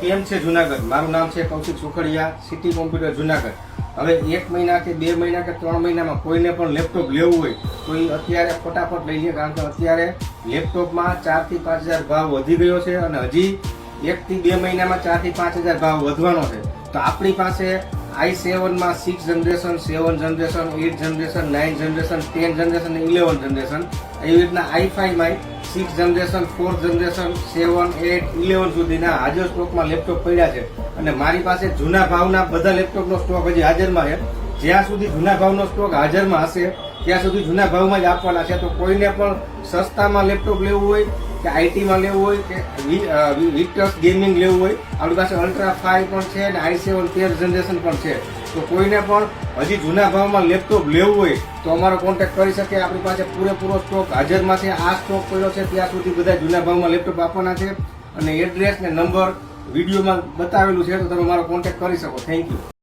કેમ છે જુનાગઢ? મારું નામ છે કૌશિક સુખડિયા, સિટી કોમ્પ્યુટર જુનાગઢ. હવે 1 મહિના કે 2 મહિના કે 3 મહિનામાં કોઈને પણ લેપટોપ લેવું હોય તો એ અત્યારે ફટાફટ લઈ લે, કારણ કે અત્યારે લેપટોપમાં 4 થી 5 હજાર ભાવ વધી ગયો છે અને હજી 1 થી 2 મહિનામાં 4 થી 5 હજાર ભાવ વધવાનો છે. તો આપણી પાસે i7 માં 6 generation, 7 generation, 8 generation, 9 generation, 10 generation અને 11 જનરેશન, એવી રીતના i5 માં 6 જનરેશન, 4 જનરેશન, 7, 8, 11 સુધીના હાજર સ્ટોકમાં લેપટોપ પડ્યા છે. અને મારી પાસે જૂના ભાવના બધા લેપટોપનો સ્ટોક હજી હાજરમાં છે. જ્યાં સુધી જૂના ભાવનો સ્ટોક હાજરમાં હશે ત્યાં સુધી જૂના ભાવમાં જ આપવાના છે. તો કોઈને પણ સસ્તામાં લેપટોપ લેવું હોય કે આઈટીમાં લેવું હોય કે વિક્ટર્સ ગેમિંગ લેવું હોય, આપણી પાસે અલ્ટ્રા 5 પણ છે અને i7 13 જનરેશન પણ છે. તો કોઈને પણ હજી જૂના ભાવમાં લેપટોપ લેવું હોય તો અમારો કોન્ટેક્ટ કરી શકે. આપણી પાસે પૂરેપૂરો સ્ટોક હાજરમાં છે. આ સ્ટોક પડ્યો છે ત્યાં સુધી બધા જૂના ભાવમાં લેપટોપ આપવાના છે. અને એડ્રેસ ને નંબર વિડીયોમાં બતાવેલું છે, તો તમે મારો કોન્ટેક્ટ કરી શકો. Thank you.